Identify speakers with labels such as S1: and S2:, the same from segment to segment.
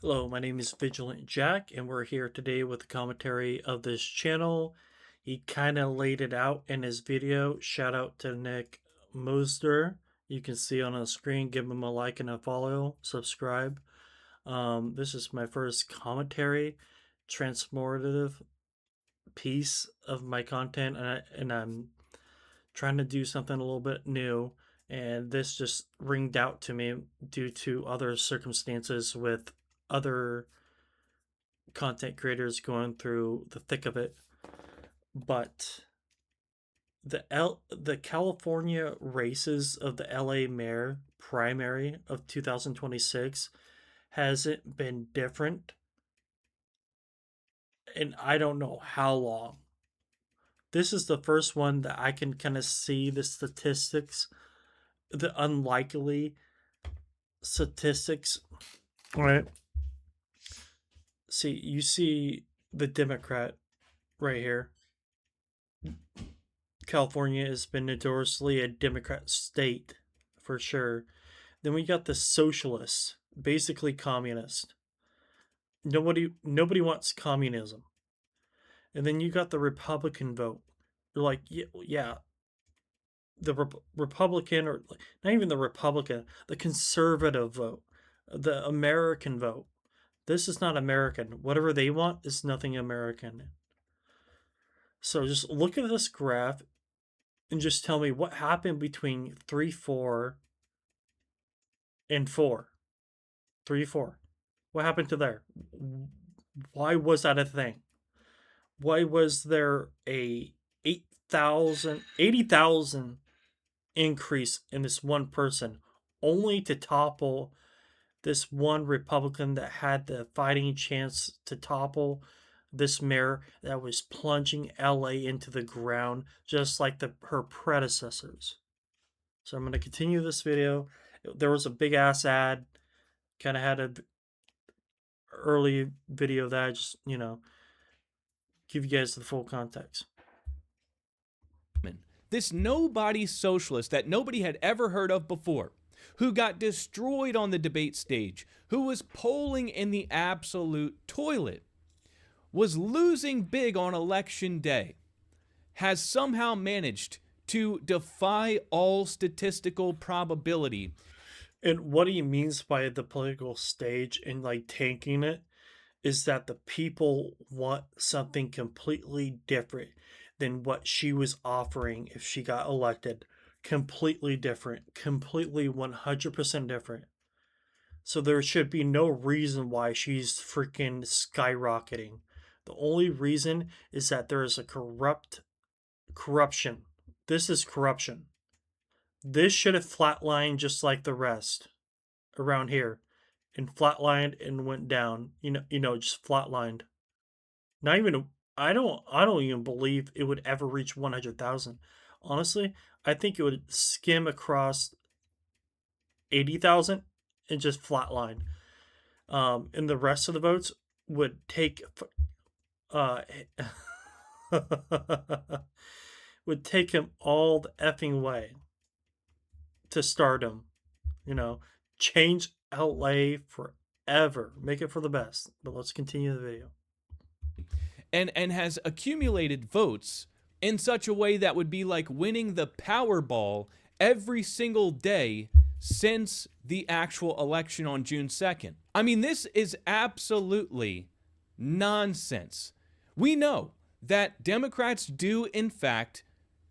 S1: Hello, my name is Vigilant Jack, and we're here today with a commentary of this channel. He kind of laid it out in his video. Shout out to Nick Mosder. You can see on the screen. Give him a like and a follow. Subscribe. This is my first commentary, transformative piece of my content, and I'm trying to do something a little bit new. And this just ringed out to me due to other circumstances with other content creators going through the thick of it. But the California races of the LA mayor primary of 2026 hasn't been different and I don't know how long. This is the first one that I can kind of see the statistics, the unlikely statistics. All right. See, you see the Democrat right here. California has been notoriously a Democrat state for sure. Then we got the socialists, basically communist. Nobody wants communism. And then you got the Republican vote. You're like, yeah, the Republican, or not even the Republican, the conservative vote, the American vote. This is not American. Whatever they want is nothing American. So just look at this graph and just tell me what happened between 3, 4, and 4. 3, 4. What happened to there? Why was that a thing? Why was there a 80,000 increase in this one person only to topple this one Republican that had the fighting chance to topple this mayor that was plunging LA into the ground just like her predecessors? So I'm going to continue this video. There was a big ass ad, kind of had a early video that I just, give you guys the full context.
S2: This nobody socialist that nobody had ever heard of before, who got destroyed on the debate stage, who was polling in the absolute toilet, was losing big on election day, has somehow managed to defy all statistical probability.
S1: And what he means by the political stage and like tanking it is that the people want something completely different than what she was offering if she got elected. Completely different, completely 100% different. So there should be no reason why she's freaking skyrocketing. The only reason is that there is a corruption. This is corruption. This should have flatlined just like the rest around here, and flatlined and went down. Just flatlined. Not even. I don't even believe it would ever reach 100,000. Honestly, I think it would skim across 80,000 and just flatline. And the rest of the votes would take uh would take him all the effing way to stardom. Change LA forever. Make it for the best. But let's continue the video.
S2: And has accumulated votes in such a way that would be like winning the Powerball every single day since the actual election on June 2nd. I mean, this is absolutely nonsense. We know that Democrats do, in fact,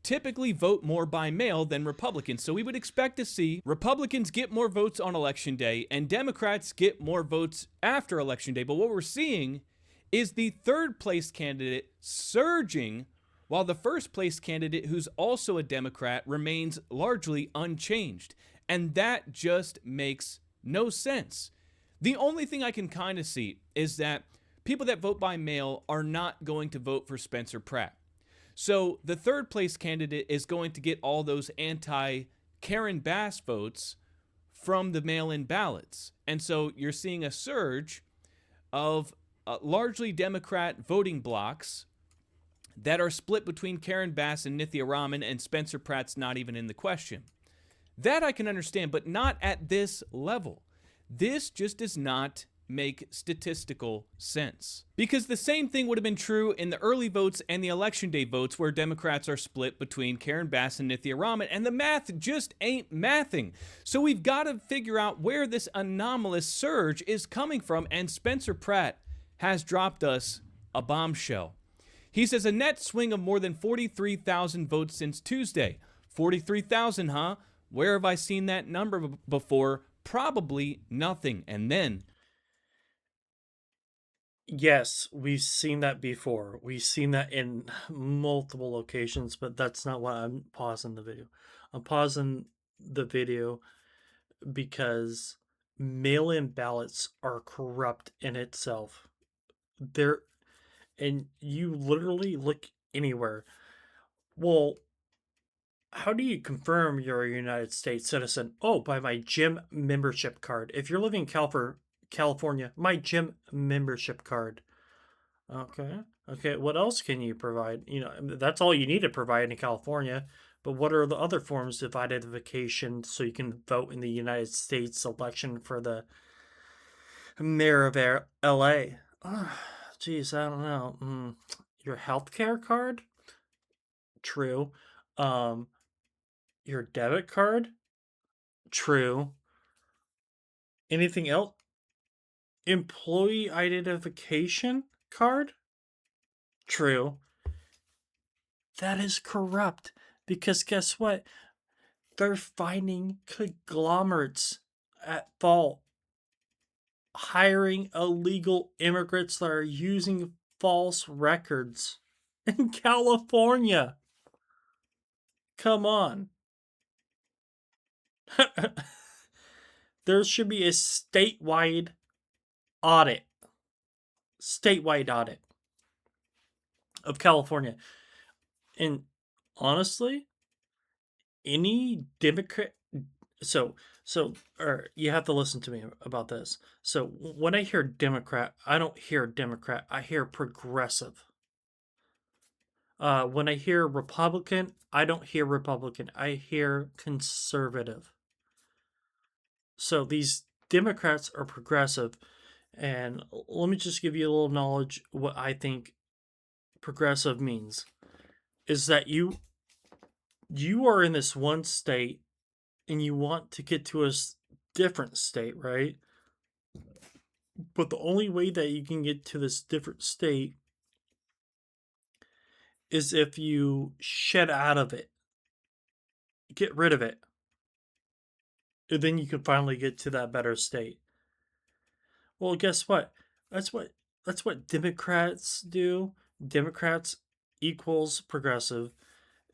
S2: typically vote more by mail than Republicans. So we would expect to see Republicans get more votes on election day and Democrats get more votes after election day. But what we're seeing is the third place candidate surging while the first place candidate, who's also a Democrat, remains largely unchanged. And that just makes no sense. The only thing I can kind of see is that people that vote by mail are not going to vote for Spencer Pratt. So the third place candidate is going to get all those anti-Karen Bass votes from the mail-in ballots. And so you're seeing a surge of largely Democrat voting blocks that are split between Karen Bass and Nithya Raman, and Spencer Pratt's not even in the question. That I can understand, but not at this level. This just does not make statistical sense. Because the same thing would have been true in the early votes and the election day votes, where Democrats are split between Karen Bass and Nithya Raman, and the math just ain't mathing. So we've got to figure out where this anomalous surge is coming from, and Spencer Pratt has dropped us a bombshell. He says a net swing of more than 43,000 votes since Tuesday. 43,000, huh? Where have I seen that number before? Probably nothing. And then,
S1: Yes, we've seen that before. We've seen that in multiple locations, but that's not why I'm pausing the video. I'm pausing the video because mail-in ballots are corrupt in itself. They're and you literally look anywhere. Well, how do you confirm you're a United States citizen? Oh, by my gym membership card. If you're living in California, my gym membership card. Okay. Okay. What else can you provide? That's all you need to provide in California. But what are the other forms of identification so you can vote in the United States election for the mayor of LA? Oh, geez, I don't know. Your healthcare card? True. Um, your debit card? True. Anything else? Employee identification card? True. That is corrupt because guess what? They're finding conglomerates at fault, hiring illegal immigrants that are using false records in California. Come on. There should be a audit, statewide audit of California. And honestly, any Democrat, or you have to listen to me about this. So when I hear Democrat, I don't hear Democrat, I hear progressive. When I hear Republican, I don't hear Republican, I hear conservative. So these Democrats are progressive, and let me just give you a little knowledge what I think progressive means is that you are in this one state and you want to get to a different state, right? But the only way that you can get to this different state is if you shed out of it, get rid of it. And then you can finally get to that better state. Well, guess what? That's what that's what Democrats do. Democrats equals progressive.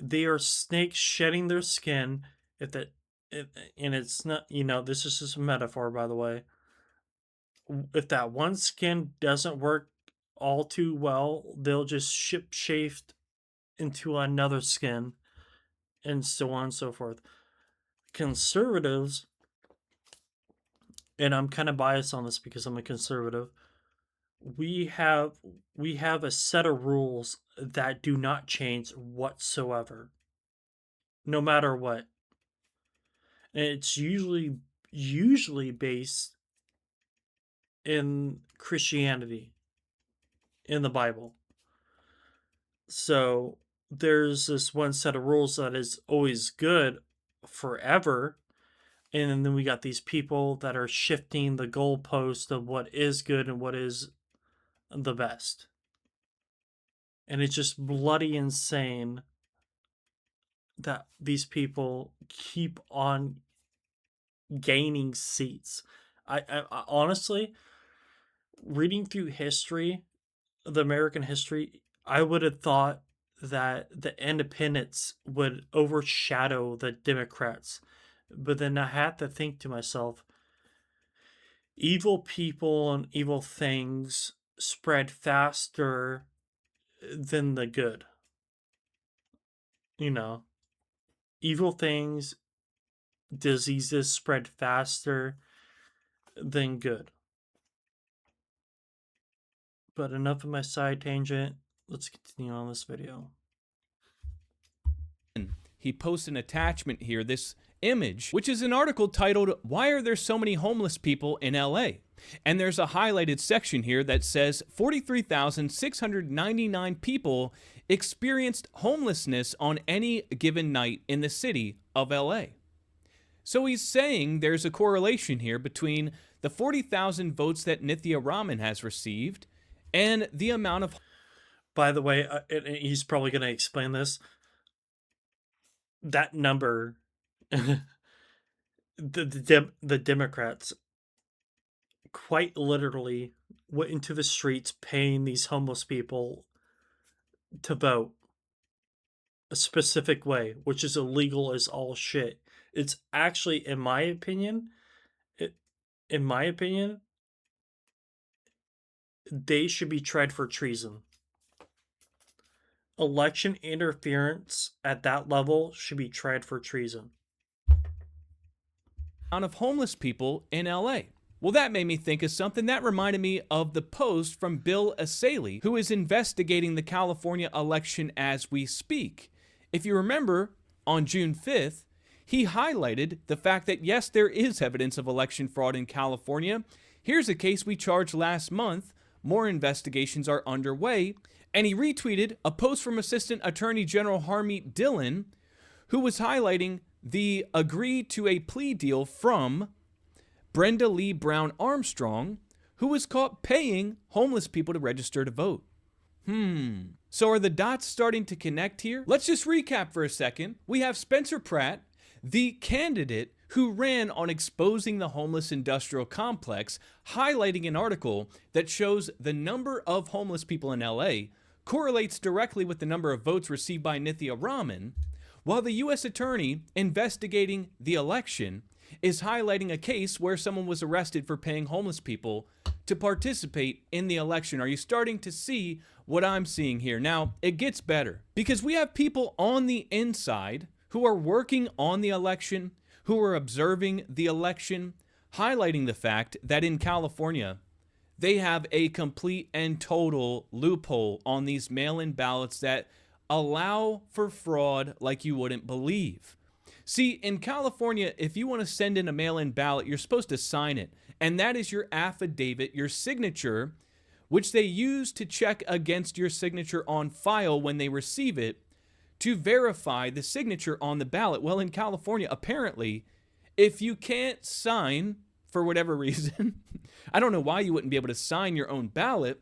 S1: They are snakes shedding their skin. If that, if, and it's not, this is just a metaphor, by the way. If that one skin doesn't work all too well, they'll just ship shape into another skin, and so on and so forth. Conservatives, and I'm kind of biased on this because I'm a conservative. We have we have a set of rules that do not change whatsoever, no matter what. And it's usually based in Christianity, in the Bible. So there's this one set of rules that is always good forever. And then we got these people that are shifting the goalpost of what is good and what is the best. And it's just bloody insane that these people keep on gaining seats. I honestly, reading through history, the American history, I would have thought that the independents would overshadow the Democrats. But then I had to think to myself, evil people and evil things spread faster than the good. You know, evil things, diseases spread faster than good. But enough of my side tangent. Let's continue on this video.
S2: he posts an attachment here, this image, which is an article titled, "Why Are There So Many Homeless People in LA?" And there's a highlighted section here that says 43,699 people experienced homelessness on any given night in the city of LA. So he's saying there's a correlation here between the 40,000 votes that Nithya Raman has received and the amount of.
S1: By the way, and he's probably going to explain this. That number, the Democrats quite literally went into the streets paying these homeless people to vote a specific way, which is illegal as all shit. It's actually, in my opinion, it, in my opinion, they should be tried for treason. Election interference at that level should be tried for treason.
S2: Of homeless people in LA. Well, that made me think of something. That reminded me of the post from Bill Asaley, who is investigating the California election as we speak. If you remember, on June 5th, he highlighted the fact that, yes, there is evidence of election fraud in California. Here's a case we charged last month. More investigations are underway. And he retweeted a post from Assistant Attorney General Harmeet Dillon, who was highlighting the agree to a plea deal from Brenda Lee Brown Armstrong, who was caught paying homeless people to register to vote. So are the dots starting to connect here? Let's just recap for a second. We have Spencer Pratt, the candidate who ran on exposing the homeless industrial complex, highlighting an article that shows the number of homeless people in LA correlates directly with the number of votes received by Nithya Raman, while the U.S. attorney investigating the election is highlighting a case where someone was arrested for paying homeless people to participate in the election. Are you starting to see what I'm seeing here? Now, it gets better because we have people on the inside who are working on the election, who are observing the election, highlighting the fact that in California, they have a complete and total loophole on these mail-in ballots that allow for fraud like you wouldn't believe. See, in California, if you want to send in a mail-in ballot, you're supposed to sign it. And that is your affidavit, your signature, which they use to check against your signature on file when they receive it to verify the signature on the ballot. Well, in California, apparently, if you can't sign for whatever reason, I don't know why you wouldn't be able to sign your own ballot,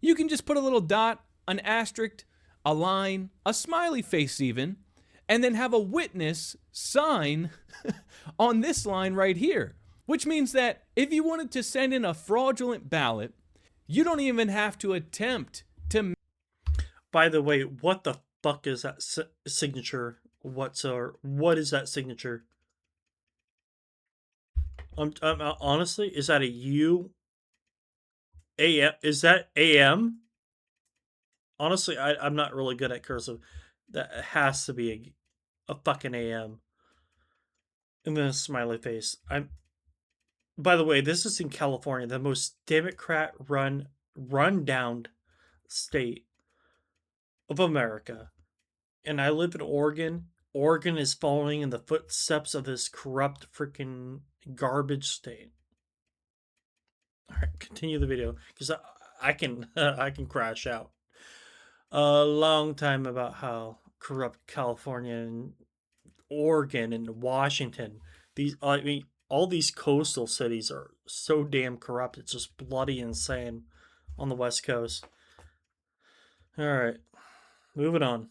S2: you can just put a little dot, an asterisk, a line, a smiley face even, and then have a witness sign on this line right here. Which means that if you wanted to send in a fraudulent ballot, you don't even have to attempt to.
S1: By the way, what the fuck is that signature whatsoever? What is that signature? Honestly, is that a U? AM? Is that AM? Honestly, I'm not really good at cursive. That has to be a fucking AM. And then a smiley face. By the way, this is in California, the most Democrat run down state of America. And I live in Oregon. Oregon is following in the footsteps of this corrupt freaking garbage state. All right, continue the video because I can I can crash out a long time about how corrupt California and Oregon and Washington. I mean, all these coastal cities are so damn corrupt. It's just bloody insane on the West Coast. All right, moving on.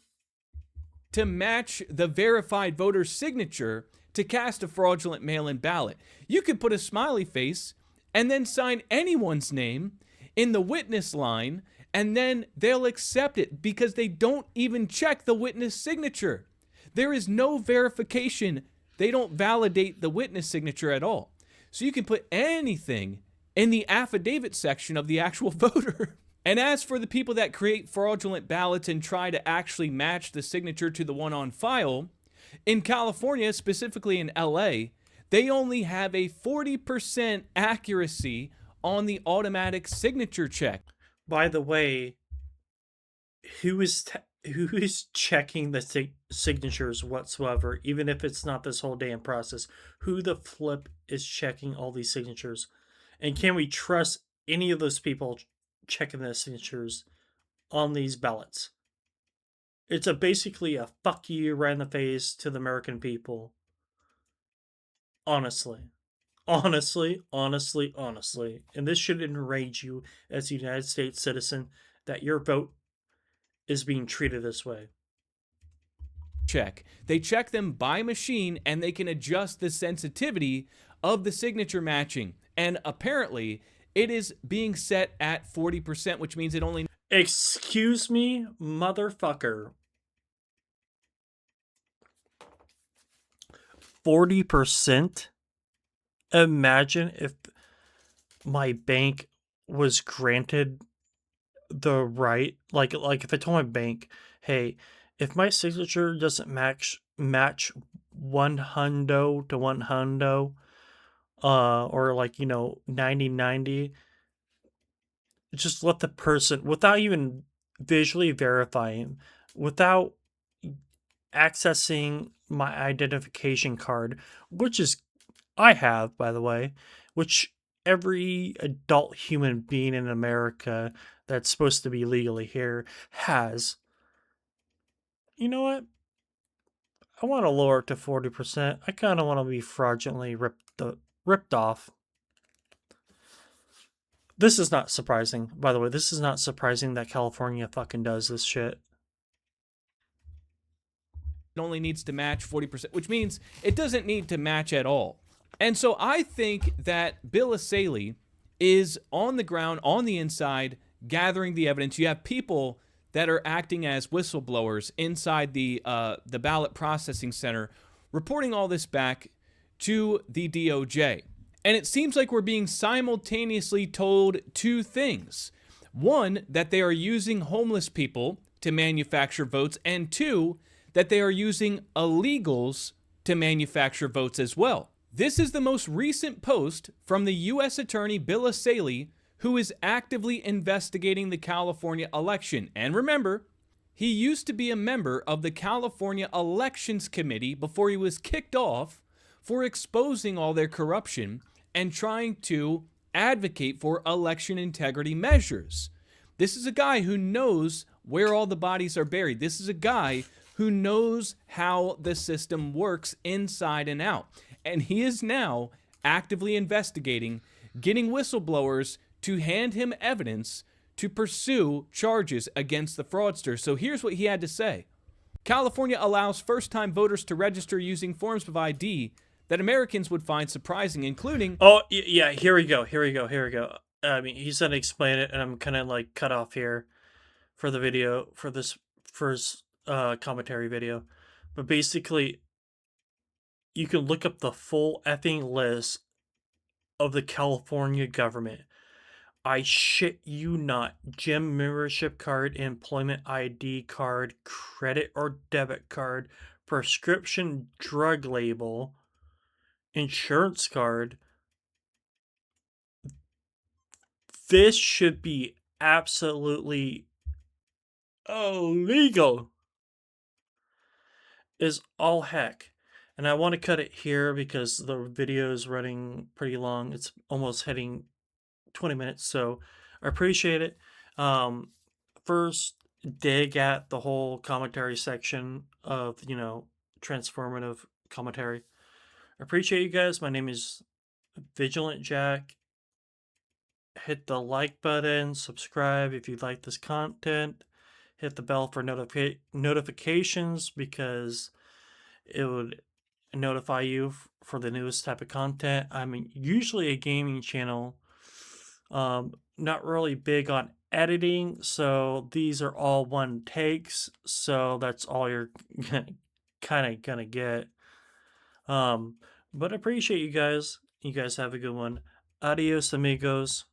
S2: To match the verified voter's signature to cast a fraudulent mail-in ballot. You could put a smiley face and then sign anyone's name in the witness line, and then they'll accept it because they don't even check the witness signature. There is no verification. They don't validate the witness signature at all. So you can put anything in the affidavit section of the actual voter. And as for the people that create fraudulent ballots and try to actually match the signature to the one on file, in California, specifically in LA, they only have a 40% accuracy on the automatic signature check.
S1: By the way, who is checking the signatures whatsoever, even if it's not this whole damn process? Who the flip is checking all these signatures? And can we trust any of those people checking the signatures on these ballots? It's basically a fuck you right in the face to the American people. Honestly. Honestly. And this should enrage you as a United States citizen that your vote is being treated this way.
S2: check. They check them by machine and they can adjust the sensitivity of the signature matching. And apparently, it is being set at 40%, which means it only.
S1: Excuse me, motherfucker. 40%? Imagine if my bank was granted the right, like if I told my bank, hey, if my signature doesn't match one hundo to one hundo, or like 90/90, just let the person, without even visually verifying, without accessing my identification card, which is I have, by the way, which every adult human being in America that's supposed to be legally here has. You know what? I want to lower it to 40%. I kind of want to be fraudulently ripped off. This is not surprising, by the way. This is not surprising that California fucking does this shit.
S2: It only needs to match 40%, which means it doesn't need to match at all. And so I think that Bill Asaley is on the ground, on the inside, gathering the evidence. You have people that are acting as whistleblowers inside the ballot processing center, reporting all this back to the DOJ. And it seems like we're being simultaneously told two things. One, that they are using homeless people to manufacture votes, and two, that they are using illegals to manufacture votes as well. This is the most recent post from the U.S. Attorney Bill Asaley, who is actively investigating the California election. And remember, he used to be a member of the California Elections Committee before he was kicked off for exposing all their corruption and trying to advocate for election integrity measures. This is a guy who knows where all the bodies are buried. This is a guy who knows how the system works inside and out. And he is now actively investigating, getting whistleblowers to hand him evidence to pursue charges against the fraudster. So here's what he had to say. California allows first-time voters to register using forms of ID that Americans would find surprising, including...
S1: Oh, yeah, here we go. I mean, he's going to explain it, and I'm kind of like cut off here for the video, for this first commentary video. But basically, you can look up the full effing list of the California government. I shit you not. Gym membership card, employment ID card, credit or debit card, prescription drug label, insurance card. This should be absolutely illegal. Is all heck. And I want to cut it here because the video is running pretty long. It's almost heading 20 minutes, so I appreciate it. First, dig at the whole commentary section of, transformative commentary. I appreciate you guys. My name is Vigilant Jack. Hit the like button, subscribe if you like this content. Hit the bell for notifications because it would notify you for the newest type of content. I'm usually a gaming channel. Not really big on editing, so these are all one takes, so that's all you're kind of gonna get. But I appreciate you guys. You guys have a good one. Adios, amigos.